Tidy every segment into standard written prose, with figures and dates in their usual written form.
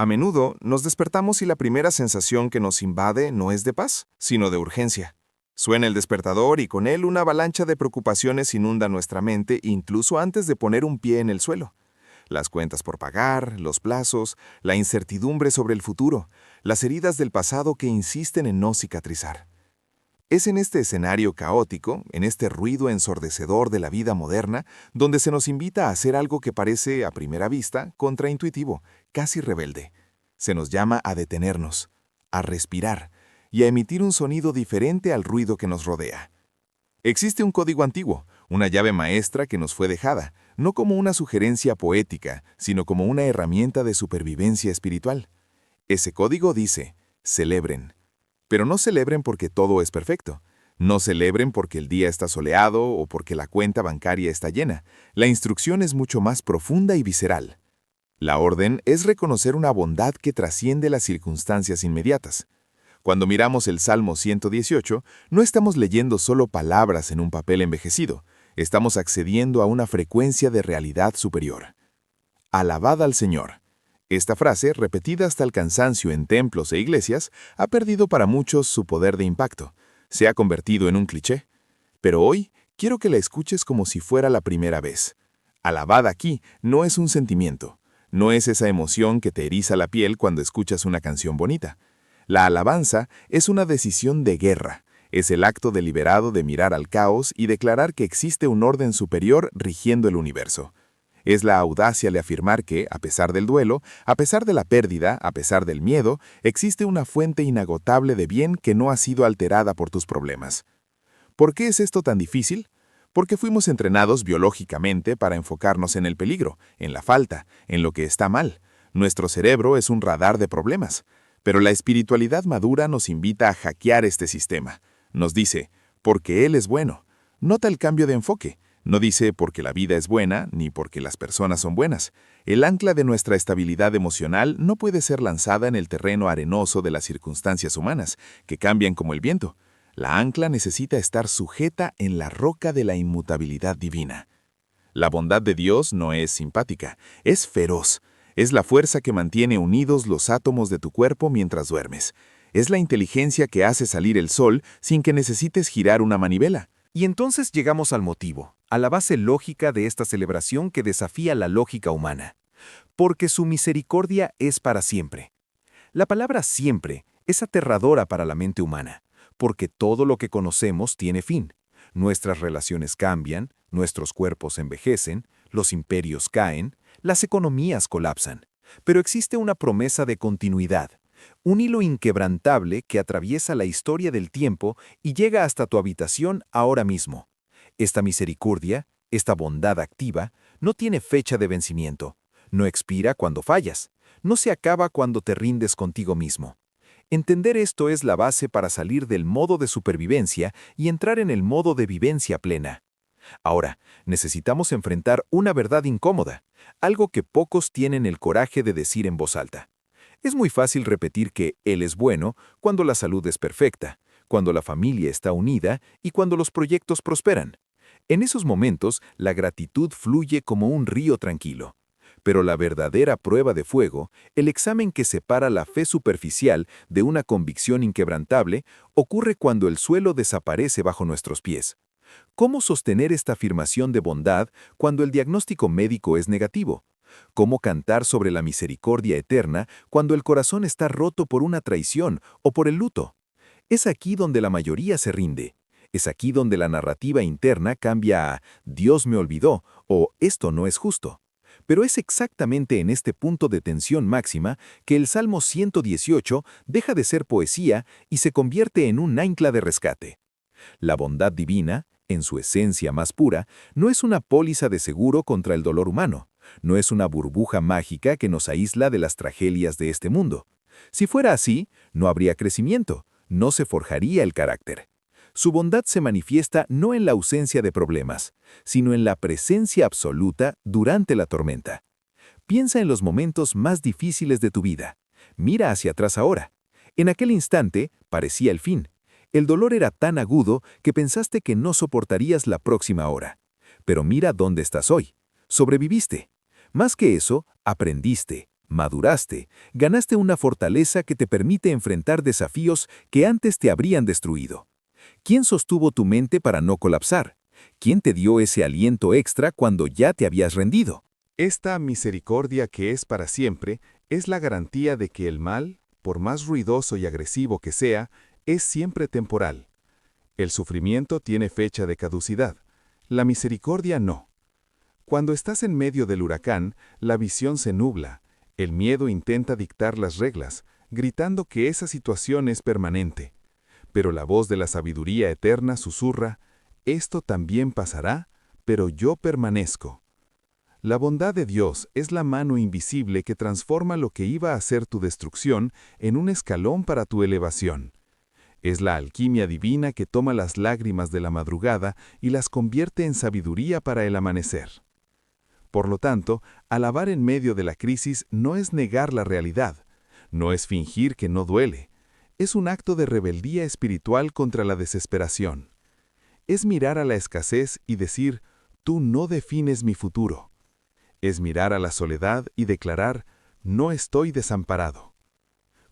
A menudo nos despertamos y la primera sensación que nos invade no es de paz, sino de urgencia. Suena el despertador y con él una avalancha de preocupaciones inunda nuestra mente incluso antes de poner un pie en el suelo. Las cuentas por pagar, los plazos, la incertidumbre sobre el futuro, las heridas del pasado que insisten en no cicatrizar. Es en este escenario caótico, en este ruido ensordecedor de la vida moderna, donde se nos invita a hacer algo que parece, a primera vista, contraintuitivo, casi rebelde. Se nos llama a detenernos, a respirar y a emitir un sonido diferente al ruido que nos rodea. Existe un código antiguo, una llave maestra que nos fue dejada, no como una sugerencia poética, sino como una herramienta de supervivencia espiritual. Ese código dice: celebren. Pero no celebren porque todo es perfecto. No celebren porque el día está soleado o porque la cuenta bancaria está llena. La instrucción es mucho más profunda y visceral. La orden es reconocer una bondad que trasciende las circunstancias inmediatas. Cuando miramos el Salmo 118, no estamos leyendo solo palabras en un papel envejecido. Estamos accediendo a una frecuencia de realidad superior. Alabad al Señor. Esta frase, repetida hasta el cansancio en templos e iglesias, ha perdido para muchos su poder de impacto. Se ha convertido en un cliché. Pero hoy quiero que la escuches como si fuera la primera vez. Alabad aquí no es un sentimiento. No es esa emoción que te eriza la piel cuando escuchas una canción bonita. La alabanza es una decisión de guerra. Es el acto deliberado de mirar al caos y declarar que existe un orden superior rigiendo el universo. Es la audacia de afirmar que, a pesar del duelo, a pesar de la pérdida, a pesar del miedo, existe una fuente inagotable de bien que no ha sido alterada por tus problemas. ¿Por qué es esto tan difícil? Porque fuimos entrenados biológicamente para enfocarnos en el peligro, en la falta, en lo que está mal. Nuestro cerebro es un radar de problemas. Pero la espiritualidad madura nos invita a hackear este sistema. Nos dice, porque Él es bueno. Nota el cambio de enfoque. No dice porque la vida es buena, ni porque las personas son buenas. El ancla de nuestra estabilidad emocional no puede ser lanzada en el terreno arenoso de las circunstancias humanas, que cambian como el viento. La ancla necesita estar sujeta en la roca de la inmutabilidad divina. La bondad de Dios no es simpática, es feroz. Es la fuerza que mantiene unidos los átomos de tu cuerpo mientras duermes. Es la inteligencia que hace salir el sol sin que necesites girar una manivela. Y entonces llegamos al motivo, a la base lógica de esta celebración que desafía la lógica humana. Porque su misericordia es para siempre. La palabra siempre es aterradora para la mente humana, porque todo lo que conocemos tiene fin. Nuestras relaciones cambian, nuestros cuerpos envejecen, los imperios caen, las economías colapsan. Pero existe una promesa de continuidad. Un hilo inquebrantable que atraviesa la historia del tiempo y llega hasta tu habitación ahora mismo. Esta misericordia, esta bondad activa, no tiene fecha de vencimiento. No expira cuando fallas. No se acaba cuando te rindes contigo mismo. Entender esto es la base para salir del modo de supervivencia y entrar en el modo de vivencia plena. Ahora, necesitamos enfrentar una verdad incómoda, algo que pocos tienen el coraje de decir en voz alta. Es muy fácil repetir que Él es bueno cuando la salud es perfecta, cuando la familia está unida y cuando los proyectos prosperan. En esos momentos, la gratitud fluye como un río tranquilo. Pero la verdadera prueba de fuego, el examen que separa la fe superficial de una convicción inquebrantable, ocurre cuando el suelo desaparece bajo nuestros pies. ¿Cómo sostener esta afirmación de bondad cuando el diagnóstico médico es negativo? ¿Cómo cantar sobre la misericordia eterna cuando el corazón está roto por una traición o por el luto? Es aquí donde la mayoría se rinde. Es aquí donde la narrativa interna cambia a «Dios me olvidó» o «Esto no es justo». Pero es exactamente en este punto de tensión máxima que el Salmo 118 deja de ser poesía y se convierte en un ancla de rescate. La bondad divina, en su esencia más pura, no es una póliza de seguro contra el dolor humano. No es una burbuja mágica que nos aísla de las tragedias de este mundo. Si fuera así, no habría crecimiento, no se forjaría el carácter. Su bondad se manifiesta no en la ausencia de problemas, sino en la presencia absoluta durante la tormenta. Piensa en los momentos más difíciles de tu vida. Mira hacia atrás ahora. En aquel instante parecía el fin. El dolor era tan agudo que pensaste que no soportarías la próxima hora. Pero mira dónde estás hoy. Sobreviviste. Más que eso, aprendiste, Maduraste, ganaste una fortaleza que te permite enfrentar desafíos que antes te habrían destruido. ¿Quién sostuvo tu mente para no colapsar? ¿Quién te dio ese aliento extra cuando ya te habías rendido? Esta misericordia que es para siempre es la garantía de que el mal, por más ruidoso y agresivo que sea, es siempre temporal. El sufrimiento tiene fecha de caducidad, la misericordia no. Cuando estás en medio del huracán, la visión se nubla, el miedo intenta dictar las reglas, gritando que esa situación es permanente. Pero la voz de la sabiduría eterna susurra, esto también pasará, pero yo permanezco. La bondad de Dios es la mano invisible que transforma lo que iba a ser tu destrucción en un escalón para tu elevación. Es la alquimia divina que toma las lágrimas de la madrugada y las convierte en sabiduría para el amanecer. Por lo tanto, alabar en medio de la crisis no es negar la realidad, no es fingir que no duele, es un acto de rebeldía espiritual contra la desesperación. Es mirar a la escasez y decir, tú no defines mi futuro. Es mirar a la soledad y declarar, no estoy desamparado.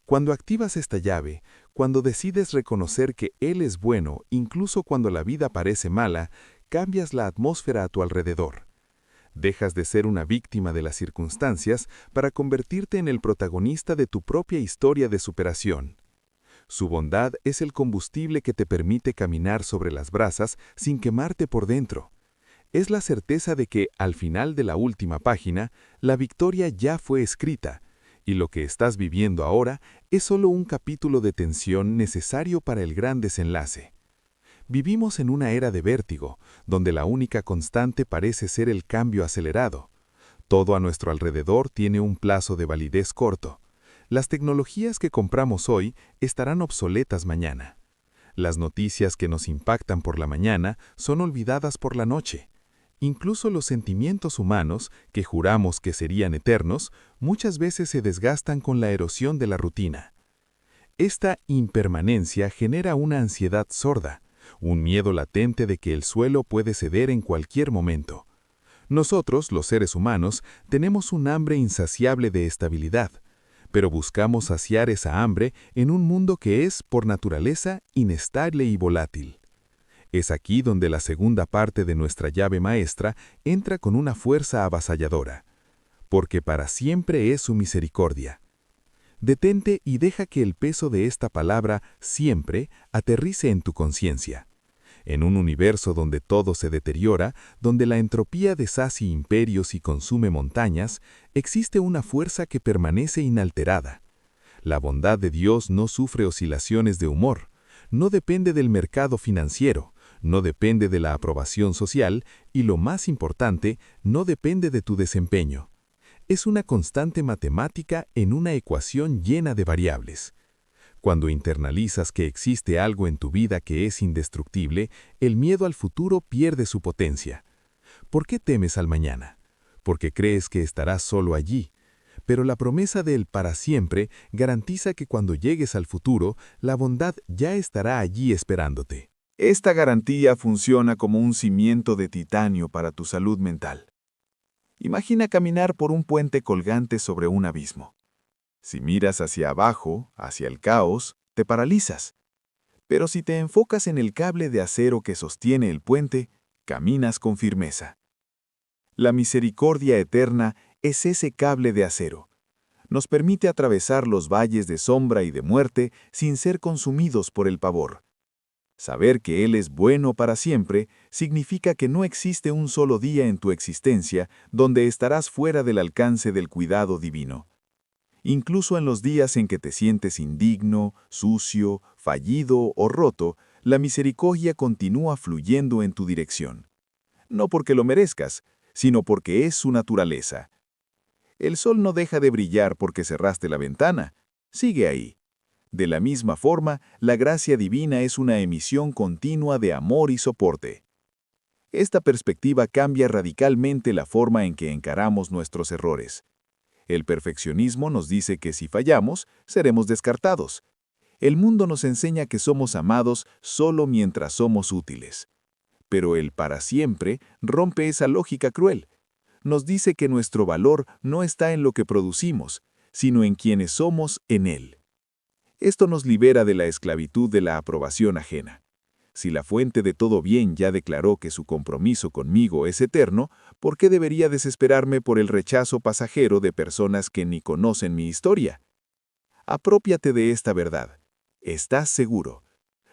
Cuando activas esta llave, cuando decides reconocer que Él es bueno, incluso cuando la vida parece mala, cambias la atmósfera a tu alrededor. Dejas de ser una víctima de las circunstancias para convertirte en el protagonista de tu propia historia de superación. Su bondad es el combustible que te permite caminar sobre las brasas sin quemarte por dentro. Es la certeza de que, al final de la última página, la victoria ya fue escrita, y lo que estás viviendo ahora es solo un capítulo de tensión necesario para el gran desenlace. Vivimos en una era de vértigo, donde la única constante parece ser el cambio acelerado. Todo a nuestro alrededor tiene un plazo de validez corto. Las tecnologías que compramos hoy estarán obsoletas mañana. Las noticias que nos impactan por la mañana son olvidadas por la noche. Incluso los sentimientos humanos, que juramos que serían eternos, muchas veces se desgastan con la erosión de la rutina. Esta impermanencia genera una ansiedad sorda, un miedo latente de que el suelo puede ceder en cualquier momento. Nosotros, los seres humanos, tenemos un hambre insaciable de estabilidad, pero buscamos saciar esa hambre en un mundo que es, por naturaleza, inestable y volátil. Es aquí donde la segunda parte de nuestra llave maestra entra con una fuerza avasalladora, porque para siempre es su misericordia. Detente y deja que el peso de esta palabra, siempre, aterrice en tu conciencia. En un universo donde todo se deteriora, donde la entropía deshace imperios y consume montañas, existe una fuerza que permanece inalterada. La bondad de Dios no sufre oscilaciones de humor, no depende del mercado financiero, no depende de la aprobación social y, lo más importante, no depende de tu desempeño. Es una constante matemática en una ecuación llena de variables. Cuando internalizas que existe algo en tu vida que es indestructible, el miedo al futuro pierde su potencia. ¿Por qué temes al mañana? Porque crees que estarás solo allí. Pero la promesa del para siempre garantiza que cuando llegues al futuro, la bondad ya estará allí esperándote. Esta garantía funciona como un cimiento de titanio para tu salud mental. Imagina caminar por un puente colgante sobre un abismo. Si miras hacia abajo, hacia el caos, te paralizas. Pero si te enfocas en el cable de acero que sostiene el puente, caminas con firmeza. La misericordia eterna es ese cable de acero. Nos permite atravesar los valles de sombra y de muerte sin ser consumidos por el pavor. Saber que Él es bueno para siempre significa que no existe un solo día en tu existencia donde estarás fuera del alcance del cuidado divino. Incluso en los días en que te sientes indigno, sucio, fallido o roto, la misericordia continúa fluyendo en tu dirección. No porque lo merezcas, sino porque es su naturaleza. El sol no deja de brillar porque cerraste la ventana. Sigue ahí. De la misma forma, la gracia divina es una emisión continua de amor y soporte. Esta perspectiva cambia radicalmente la forma en que encaramos nuestros errores. El perfeccionismo nos dice que si fallamos, seremos descartados. El mundo nos enseña que somos amados solo mientras somos útiles. Pero el para siempre rompe esa lógica cruel. Nos dice que nuestro valor no está en lo que producimos, sino en quienes somos en Él. Esto nos libera de la esclavitud de la aprobación ajena. Si la fuente de todo bien ya declaró que su compromiso conmigo es eterno, ¿por qué debería desesperarme por el rechazo pasajero de personas que ni conocen mi historia? Aprópiate de esta verdad. Estás seguro.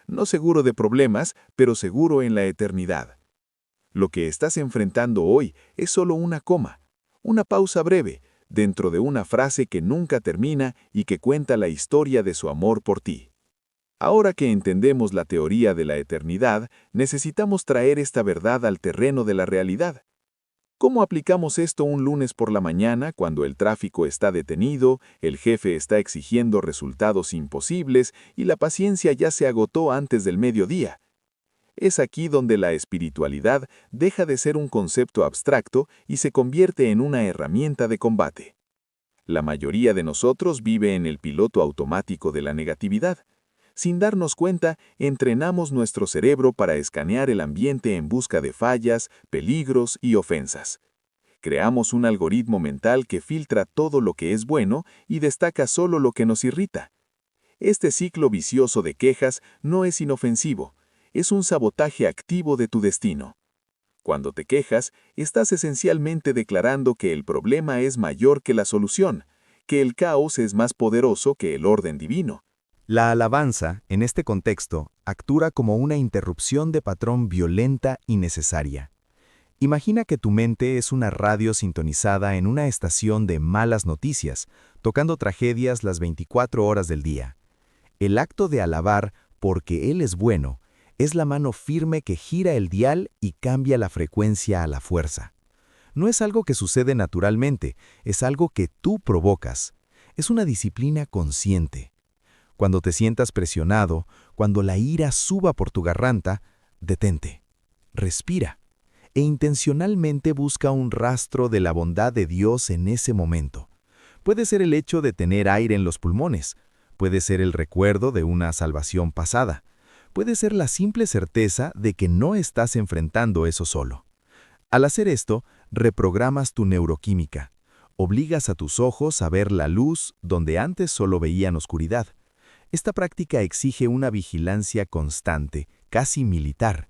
No seguro de problemas, pero seguro en la eternidad. Lo que estás enfrentando hoy es solo una coma, una pausa breve, dentro de una frase que nunca termina y que cuenta la historia de su amor por ti. Ahora que entendemos la teoría de la eternidad, necesitamos traer esta verdad al terreno de la realidad. ¿Cómo aplicamos esto un lunes por la mañana cuando el tráfico está detenido, el jefe está exigiendo resultados imposibles y la paciencia ya se agotó antes del mediodía? Es aquí donde la espiritualidad deja de ser un concepto abstracto y se convierte en una herramienta de combate. La mayoría de nosotros vive en el piloto automático de la negatividad. Sin darnos cuenta, entrenamos nuestro cerebro para escanear el ambiente en busca de fallas, peligros y ofensas. Creamos un algoritmo mental que filtra todo lo que es bueno y destaca solo lo que nos irrita. Este ciclo vicioso de quejas no es inofensivo, es un sabotaje activo de tu destino. Cuando te quejas, estás esencialmente declarando que el problema es mayor que la solución, que el caos es más poderoso que el orden divino. La alabanza, en este contexto, actúa como una interrupción de patrón violenta y necesaria. Imagina que tu mente es una radio sintonizada en una estación de malas noticias, tocando tragedias las 24 horas del día. El acto de alabar, porque Él es bueno, es la mano firme que gira el dial y cambia la frecuencia a la fuerza. No es algo que sucede naturalmente, es algo que tú provocas. Es una disciplina consciente. Cuando te sientas presionado, cuando la ira suba por tu garganta, detente, respira e intencionalmente busca un rastro de la bondad de Dios en ese momento. Puede ser el hecho de tener aire en los pulmones, puede ser el recuerdo de una salvación pasada, puede ser la simple certeza de que no estás enfrentando eso solo. Al hacer esto, reprogramas tu neuroquímica, obligas a tus ojos a ver la luz donde antes solo veían oscuridad. Esta práctica exige una vigilancia constante, casi militar.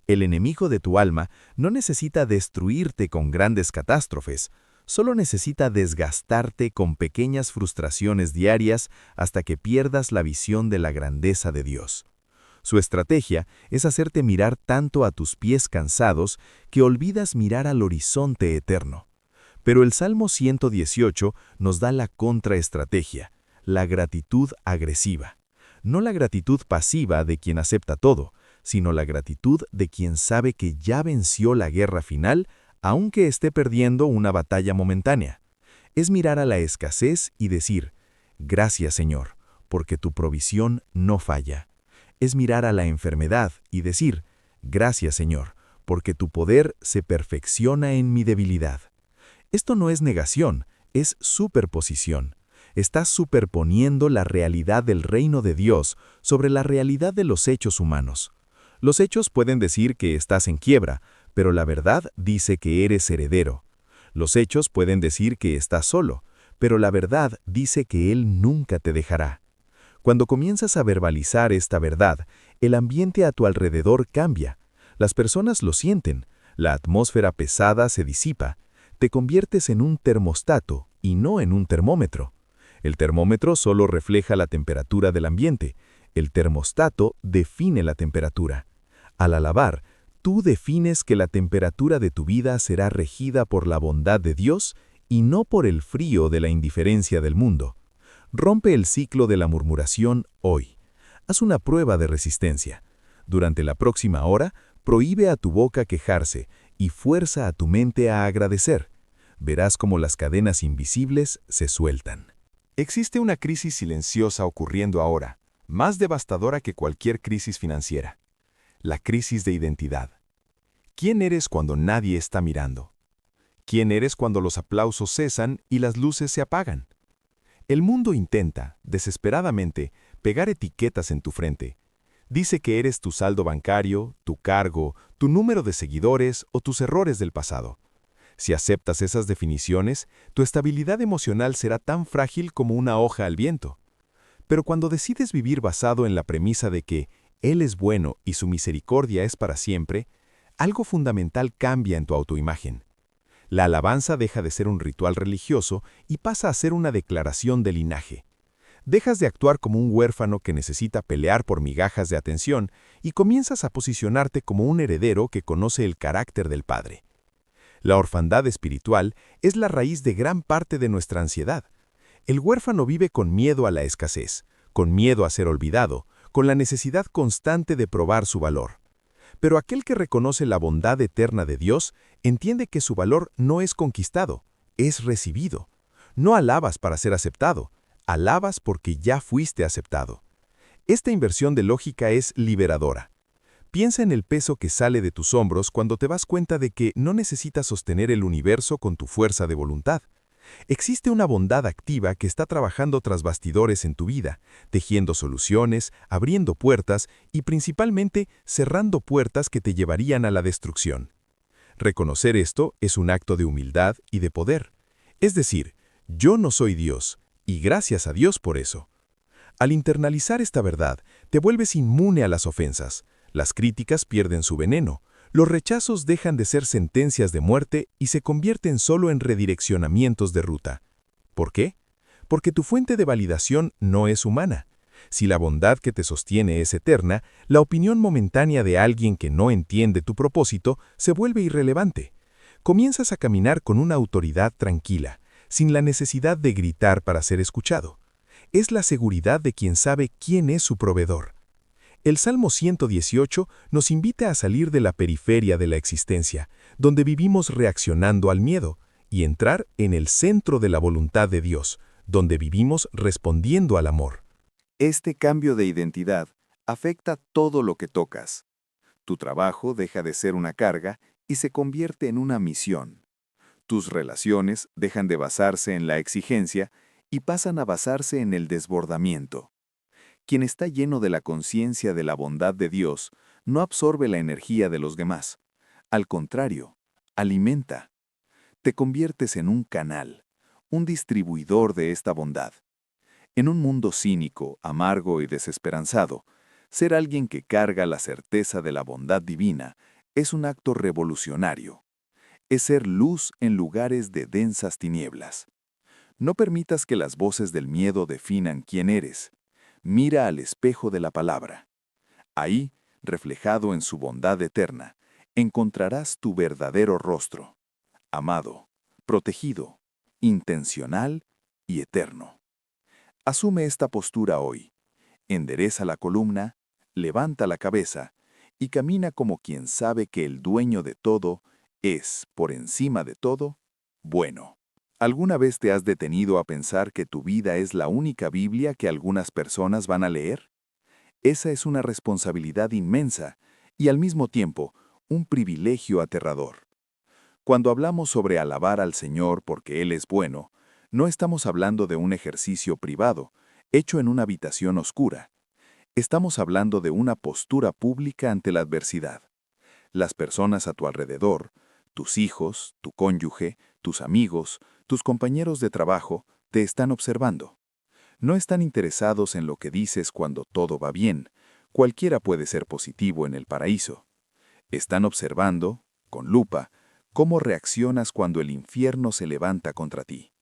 El enemigo de tu alma no necesita destruirte con grandes catástrofes, solo necesita desgastarte con pequeñas frustraciones diarias hasta que pierdas la visión de la grandeza de Dios. Su estrategia es hacerte mirar tanto a tus pies cansados que olvidas mirar al horizonte eterno. Pero el Salmo 118 nos da la contraestrategia, la gratitud agresiva. No la gratitud pasiva de quien acepta todo, sino la gratitud de quien sabe que ya venció la guerra final, aunque esté perdiendo una batalla momentánea. Es mirar a la escasez y decir, gracias Señor, porque tu provisión no falla. Es mirar a la enfermedad y decir, gracias Señor, porque tu poder se perfecciona en mi debilidad. Esto no es negación, es superposición. Estás superponiendo la realidad del reino de Dios sobre la realidad de los hechos humanos. Los hechos pueden decir que estás en quiebra, pero la verdad dice que eres heredero. Los hechos pueden decir que estás solo, pero la verdad dice que Él nunca te dejará. Cuando comienzas a verbalizar esta verdad, el ambiente a tu alrededor cambia. Las personas lo sienten, la atmósfera pesada se disipa. Te conviertes en un termostato y no en un termómetro. El termómetro solo refleja la temperatura del ambiente. El termostato define la temperatura. Al alabar, tú defines que la temperatura de tu vida será regida por la bondad de Dios y no por el frío de la indiferencia del mundo. Rompe el ciclo de la murmuración hoy. Haz una prueba de resistencia. Durante la próxima hora, prohíbe a tu boca quejarse y fuerza a tu mente a agradecer. Verás cómo las cadenas invisibles se sueltan. Existe una crisis silenciosa ocurriendo ahora, más devastadora que cualquier crisis financiera. La crisis de identidad. ¿Quién eres cuando nadie está mirando? ¿Quién eres cuando los aplausos cesan y las luces se apagan? El mundo intenta, desesperadamente, pegar etiquetas en tu frente. Dice que eres tu saldo bancario, tu cargo, tu número de seguidores o tus errores del pasado. Si aceptas esas definiciones, tu estabilidad emocional será tan frágil como una hoja al viento. Pero cuando decides vivir basado en la premisa de que Él es bueno y su misericordia es para siempre, algo fundamental cambia en tu autoimagen. La alabanza deja de ser un ritual religioso y pasa a ser una declaración de linaje. Dejas de actuar como un huérfano que necesita pelear por migajas de atención y comienzas a posicionarte como un heredero que conoce el carácter del Padre. La orfandad espiritual es la raíz de gran parte de nuestra ansiedad. El huérfano vive con miedo a la escasez, con miedo a ser olvidado, con la necesidad constante de probar su valor. Pero aquel que reconoce la bondad eterna de Dios entiende que su valor no es conquistado, es recibido. No alabas para ser aceptado, alabas porque ya fuiste aceptado. Esta inversión de lógica es liberadora. Piensa en el peso que sale de tus hombros cuando te das cuenta de que no necesitas sostener el universo con tu fuerza de voluntad. Existe una bondad activa que está trabajando tras bastidores en tu vida, tejiendo soluciones, abriendo puertas y principalmente cerrando puertas que te llevarían a la destrucción. Reconocer esto es un acto de humildad y de poder. Es decir, yo no soy Dios, y gracias a Dios por eso. Al internalizar esta verdad, te vuelves inmune a las ofensas, las críticas pierden su veneno, los rechazos dejan de ser sentencias de muerte y se convierten solo en redireccionamientos de ruta. ¿Por qué? Porque tu fuente de validación no es humana. Si la bondad que te sostiene es eterna, la opinión momentánea de alguien que no entiende tu propósito se vuelve irrelevante. Comienzas a caminar con una autoridad tranquila, sin la necesidad de gritar para ser escuchado. Es la seguridad de quien sabe quién es su proveedor. El Salmo 118 nos invita a salir de la periferia de la existencia, donde vivimos reaccionando al miedo, y entrar en el centro de la voluntad de Dios, donde vivimos respondiendo al amor. Este cambio de identidad afecta todo lo que tocas. Tu trabajo deja de ser una carga y se convierte en una misión. Tus relaciones dejan de basarse en la exigencia y pasan a basarse en el desbordamiento. Quien está lleno de la conciencia de la bondad de Dios no absorbe la energía de los demás. Al contrario, alimenta. Te conviertes en un canal, un distribuidor de esta bondad. En un mundo cínico, amargo y desesperanzado, ser alguien que carga la certeza de la bondad divina es un acto revolucionario. Es ser luz en lugares de densas tinieblas. No permitas que las voces del miedo definan quién eres. Mira al espejo de la palabra. Ahí, reflejado en su bondad eterna, encontrarás tu verdadero rostro, amado, protegido, intencional y eterno. Asume esta postura hoy. Endereza la columna, levanta la cabeza y camina como quien sabe que el dueño de todo es, por encima de todo, bueno. ¿Alguna vez te has detenido a pensar que tu vida es la única Biblia que algunas personas van a leer? Esa es una responsabilidad inmensa y al mismo tiempo un privilegio aterrador. Cuando hablamos sobre alabar al Señor porque Él es bueno, no estamos hablando de un ejercicio privado, hecho en una habitación oscura. Estamos hablando de una postura pública ante la adversidad. Las personas a tu alrededor, tus hijos, tu cónyuge, tus amigos, tus compañeros de trabajo, te están observando. No están interesados en lo que dices cuando todo va bien. Cualquiera puede ser positivo en el paraíso. Están observando, con lupa, cómo reaccionas cuando el infierno se levanta contra ti.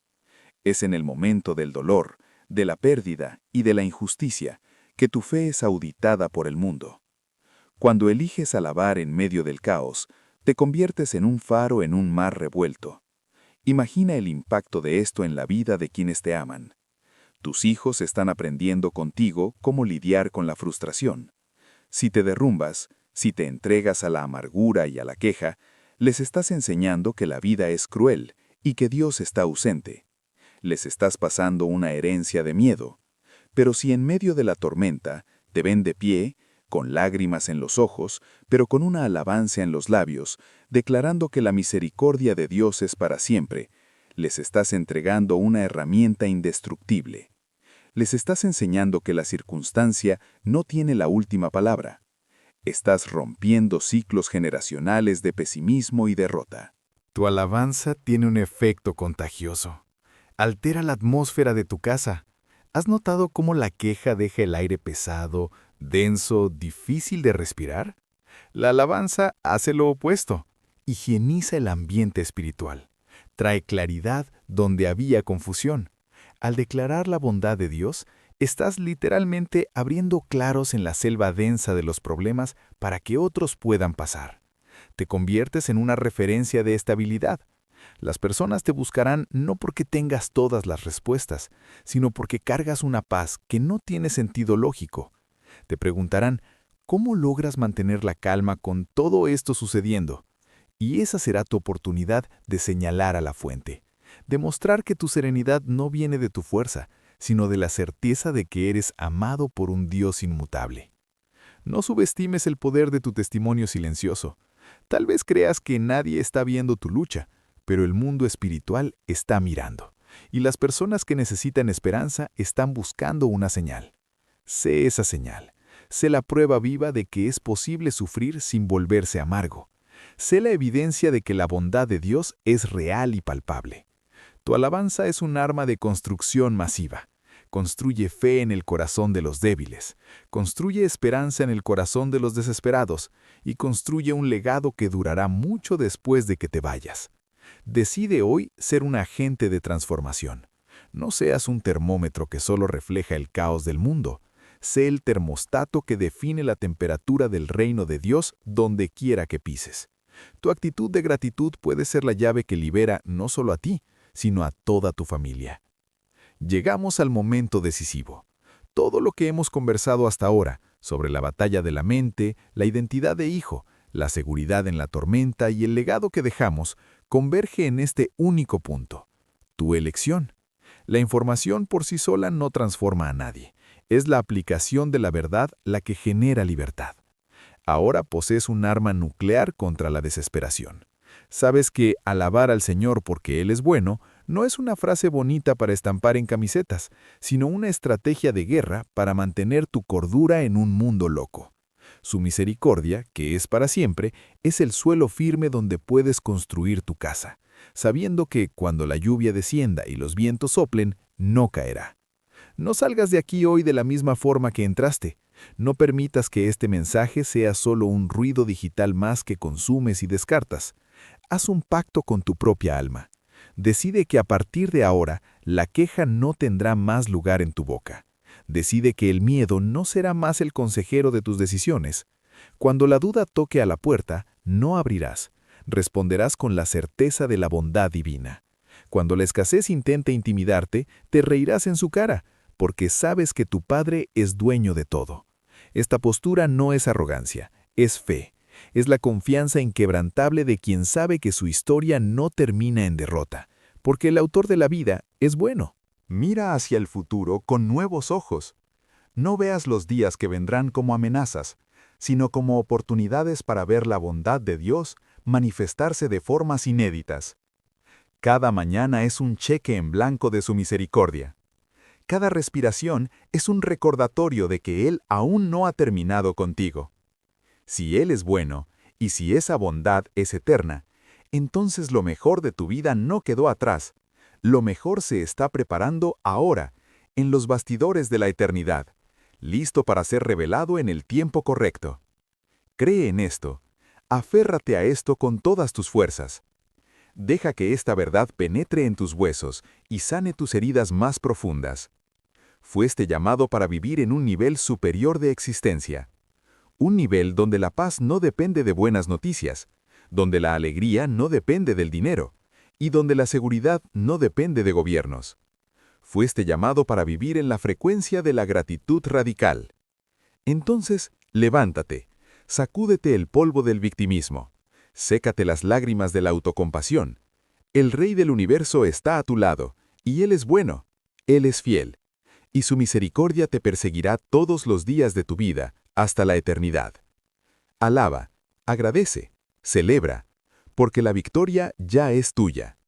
Es en el momento del dolor, de la pérdida y de la injusticia que tu fe es auditada por el mundo. Cuando eliges alabar en medio del caos, te conviertes en un faro en un mar revuelto. Imagina el impacto de esto en la vida de quienes te aman. Tus hijos están aprendiendo contigo cómo lidiar con la frustración. Si te derrumbas, si te entregas a la amargura y a la queja, les estás enseñando que la vida es cruel y que Dios está ausente. Les estás pasando una herencia de miedo. Pero si en medio de la tormenta te ven de pie, con lágrimas en los ojos, pero con una alabanza en los labios, declarando que la misericordia de Dios es para siempre, les estás entregando una herramienta indestructible. Les estás enseñando que la circunstancia no tiene la última palabra. Estás rompiendo ciclos generacionales de pesimismo y derrota. Tu alabanza tiene un efecto contagioso. Altera la atmósfera de tu casa. ¿Has notado cómo la queja deja el aire pesado, denso, difícil de respirar? La alabanza hace lo opuesto. Higieniza el ambiente espiritual. Trae claridad donde había confusión. Al declarar la bondad de Dios, estás literalmente abriendo claros en la selva densa de los problemas para que otros puedan pasar. Te conviertes en una referencia de estabilidad. Las personas te buscarán no porque tengas todas las respuestas, sino porque cargas una paz que no tiene sentido lógico. Te preguntarán, ¿cómo logras mantener la calma con todo esto sucediendo? Y esa será tu oportunidad de señalar a la fuente. Demostrar que tu serenidad no viene de tu fuerza, sino de la certeza de que eres amado por un Dios inmutable. No subestimes el poder de tu testimonio silencioso. Tal vez creas que nadie está viendo tu lucha, pero el mundo espiritual está mirando, y las personas que necesitan esperanza están buscando una señal. Sé esa señal. Sé la prueba viva de que es posible sufrir sin volverse amargo. Sé la evidencia de que la bondad de Dios es real y palpable. Tu alabanza es un arma de construcción masiva. Construye fe en el corazón de los débiles, construye esperanza en el corazón de los desesperados y construye un legado que durará mucho después de que te vayas. Decide hoy ser un agente de transformación. No seas un termómetro que solo refleja el caos del mundo. Sé el termostato que define la temperatura del reino de Dios donde quiera que pises. Tu actitud de gratitud puede ser la llave que libera no solo a ti, sino a toda tu familia. Llegamos al momento decisivo. Todo lo que hemos conversado hasta ahora, sobre la batalla de la mente, la identidad de hijo, la seguridad en la tormenta y el legado que dejamos, converge en este único punto: tu elección. La información por sí sola no transforma a nadie. Es la aplicación de la verdad la que genera libertad. Ahora posees un arma nuclear contra la desesperación. Sabes que alabar al Señor porque Él es bueno no es una frase bonita para estampar en camisetas, sino una estrategia de guerra para mantener tu cordura en un mundo loco. Su misericordia, que es para siempre, es el suelo firme donde puedes construir tu casa, sabiendo que cuando la lluvia descienda y los vientos soplen, no caerá. No salgas de aquí hoy de la misma forma que entraste. No permitas que este mensaje sea solo un ruido digital más que consumes y descartas. Haz un pacto con tu propia alma. Decide que a partir de ahora la queja no tendrá más lugar en tu boca. Decide que el miedo no será más el consejero de tus decisiones. Cuando la duda toque a la puerta, no abrirás. Responderás con la certeza de la bondad divina. Cuando la escasez intente intimidarte, te reirás en su cara, porque sabes que tu Padre es dueño de todo. Esta postura no es arrogancia, es fe. Es la confianza inquebrantable de quien sabe que su historia no termina en derrota, porque el autor de la vida es bueno. Mira hacia el futuro con nuevos ojos. No veas los días que vendrán como amenazas, sino como oportunidades para ver la bondad de Dios manifestarse de formas inéditas. Cada mañana es un cheque en blanco de su misericordia. Cada respiración es un recordatorio de que Él aún no ha terminado contigo. Si Él es bueno, y si esa bondad es eterna, entonces lo mejor de tu vida no quedó atrás. Lo mejor se está preparando ahora, en los bastidores de la eternidad, listo para ser revelado en el tiempo correcto. Cree en esto. Aférrate a esto con todas tus fuerzas. Deja que esta verdad penetre en tus huesos y sane tus heridas más profundas. Fuiste llamado para vivir en un nivel superior de existencia. Un nivel donde la paz no depende de buenas noticias, donde la alegría no depende del dinero, y donde la seguridad no depende de gobiernos. Fuiste llamado para vivir en la frecuencia de la gratitud radical. Entonces, levántate, sacúdete el polvo del victimismo, sécate las lágrimas de la autocompasión. El Rey del Universo está a tu lado, y Él es bueno, Él es fiel, y su misericordia te perseguirá todos los días de tu vida, hasta la eternidad. Alaba, agradece, celebra, porque la victoria ya es tuya.